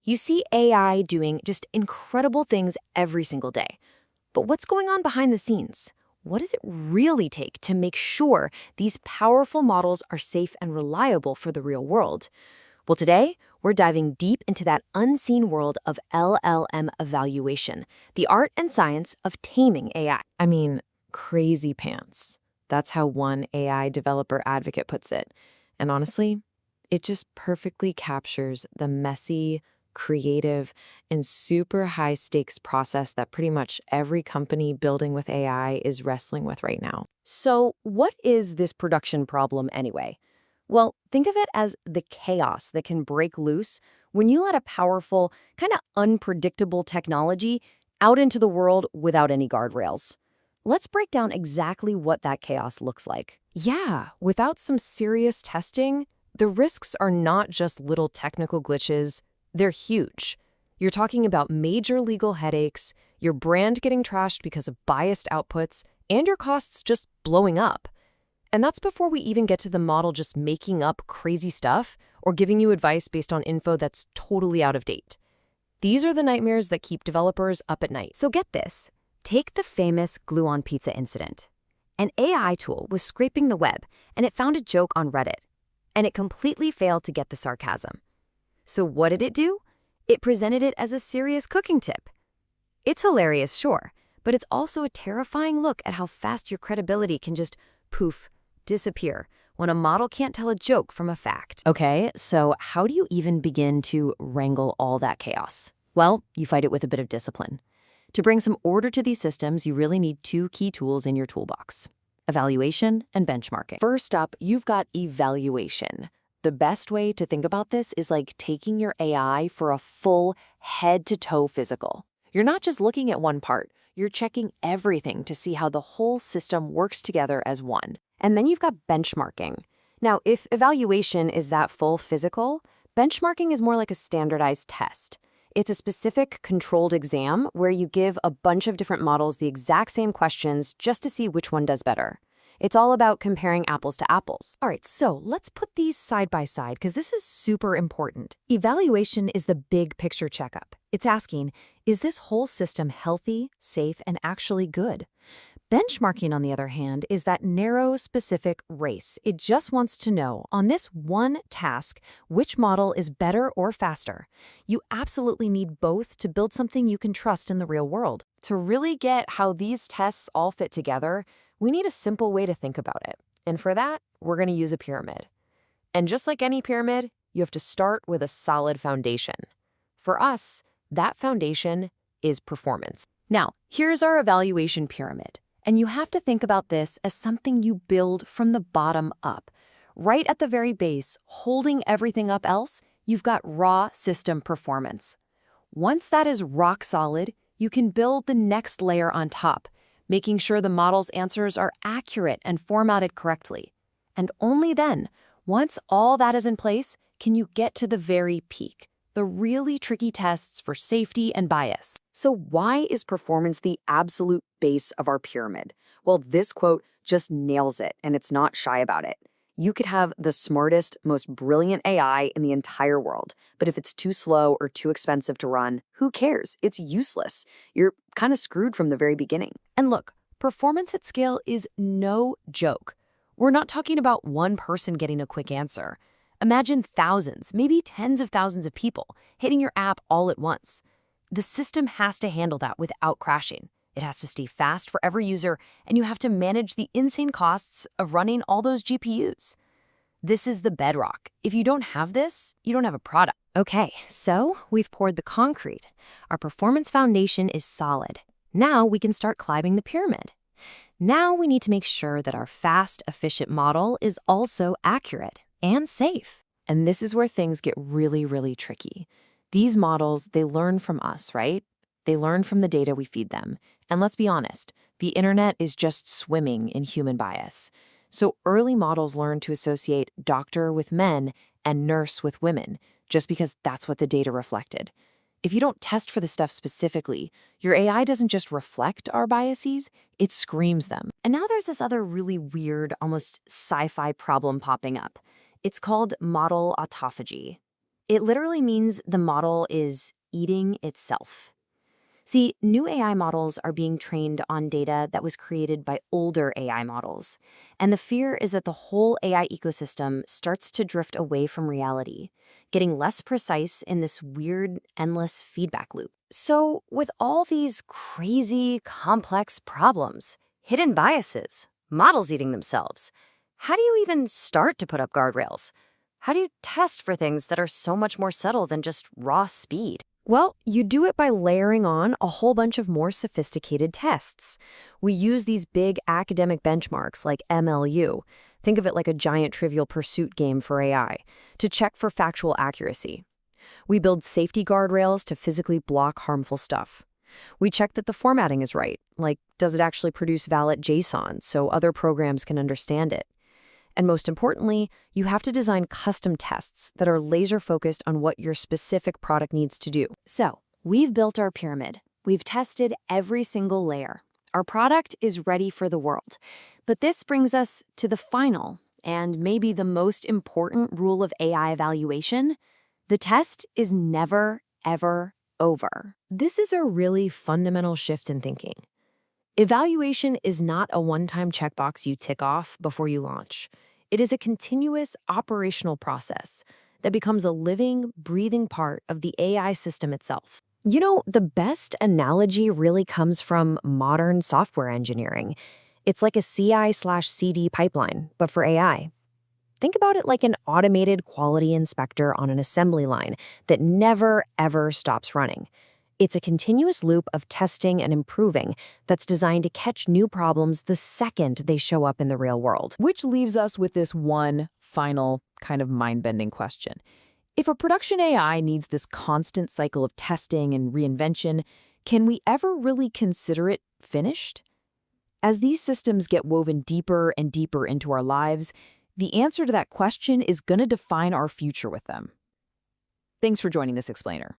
You see AI doing just incredible things every single day. But what's going on behind the scenes? What does it really take to make sure these powerful models are safe and reliable for the real world? Well, today, we're diving deep into that unseen world of LLM evaluation, the art and science of taming AI. I mean, crazy pants. That's how one AI developer advocate puts it. And honestly, it just perfectly captures the messy, creative, and super high stakes process that pretty much every company building with AI is wrestling with right now. So, what is this production problem anyway? Well, think of it as the chaos that can break loose when you let a powerful, kind of unpredictable technology out into the world without any guardrails. Let's break down exactly what that chaos looks like. Yeah, without some serious testing, the risks are not just little technical glitches, they're huge. You're talking about major legal headaches, your brand getting trashed because of biased outputs, and your costs just blowing up. And that's before we even get to the model just making up crazy stuff or giving you advice based on info that's totally out of date. These are the nightmares that keep developers up at night. So get this. Take the famous glue-on pizza incident. An AI tool was scraping the web, and it found a joke on Reddit. And it completely failed to get the sarcasm. So what did it do? It presented it as a serious cooking tip. It's hilarious, sure, but it's also a terrifying look at how fast your credibility can just poof, disappear when a model can't tell a joke from a fact. Okay, so how do you even begin to wrangle all that chaos? Well, you fight it with a bit of discipline. To bring some order to these systems, you really need two key tools in your toolbox: evaluation and benchmarking. First up, you've got evaluation. The best way to think about this is like taking your AI for a full head-to-toe physical. You're not just looking at one part, you're checking everything to see how the whole system works together as one. And then you've got benchmarking. Now, if evaluation is that full physical, benchmarking is more like a standardized test. It's a specific controlled exam where you give a bunch of different models the exact same questions just to see which one does better. It's all about comparing apples to apples. All right, so let's put these side by side because this is super important. Evaluation is the big picture checkup. It's asking, is this whole system healthy, safe, and actually good? Benchmarking, on the other hand, is that narrow, specific race. It just wants to know, on this one task, which model is better or faster. You absolutely need both to build something you can trust in the real world. To really get how these tests all fit together, we need a simple way to think about it. And for that, we're going to use a pyramid. And just like any pyramid, you have to start with a solid foundation. For us, that foundation is performance. Now, here's our evaluation pyramid. And you have to think about this as something you build from the bottom up. Right at the very base, holding everything up else, you've got raw system performance. Once that is rock solid, you can build the next layer on top, making sure the model's answers are accurate and formatted correctly. And only then, once all that is in place, can you get to the very peak, the really tricky tests for safety and bias. So why is performance the absolute base of our pyramid? Well, this quote just nails it, and it's not shy about it. You could have the smartest, most brilliant AI in the entire world, but if it's too slow or too expensive to run, who cares? It's useless. You're kind of screwed from the very beginning. And look, performance at scale is no joke. We're not talking about one person getting a quick answer. Imagine thousands, maybe tens of thousands of people hitting your app all at once. The system has to handle that without crashing. It has to stay fast for every user, and you have to manage the insane costs of running all those GPUs. This is the bedrock. If you don't have this, you don't have a product. Okay, so we've poured the concrete. Our performance foundation is solid. Now we can start climbing the pyramid. Now we need to make sure that our fast, efficient model is also accurate and safe. And this is where things get really, really tricky. These models, they learn from us, right? They learn from the data we feed them. And let's be honest, the internet is just swimming in human bias. So early models learn to associate doctor with men and nurse with women, just because that's what the data reflected. If you don't test for the stuff specifically, your AI doesn't just reflect our biases, it screams them. And now there's this other really weird, almost sci-fi problem popping up. It's called model autophagy. It literally means the model is eating itself. See, new AI models are being trained on data that was created by older AI models. And the fear is that the whole AI ecosystem starts to drift away from reality, getting less precise in this weird, endless feedback loop. So, with all these crazy, complex problems, hidden biases, models eating themselves, how do you even start to put up guardrails? How do you test for things that are so much more subtle than just raw speed? Well, you do it by layering on a whole bunch of more sophisticated tests. We use these big academic benchmarks like MLU, think of it like a giant Trivial Pursuit game for AI, to check for factual accuracy. We build safety guardrails to physically block harmful stuff. We check that the formatting is right, like does it actually produce valid JSON so other programs can understand it. And most importantly, you have to design custom tests that are laser-focused on what your specific product needs to do. So, we've built our pyramid. We've tested every single layer. Our product is ready for the world. But this brings us to the final, and maybe the most important rule of AI evaluation. The test is never, ever over. This is a really fundamental shift in thinking. Evaluation is not a one-time checkbox you tick off before you launch. It is a continuous operational process that becomes a living, breathing part of the AI system itself. You know, the best analogy really comes from modern software engineering. It's like a CI/CD pipeline, but for AI. Think about it like an automated quality inspector on an assembly line that never, ever stops running. It's a continuous loop of testing and improving that's designed to catch new problems the second they show up in the real world. Which leaves us with this one final kind of mind-bending question. If a production AI needs this constant cycle of testing and reinvention, can we ever really consider it finished? As these systems get woven deeper and deeper into our lives, the answer to that question is going to define our future with them. Thanks for joining this explainer.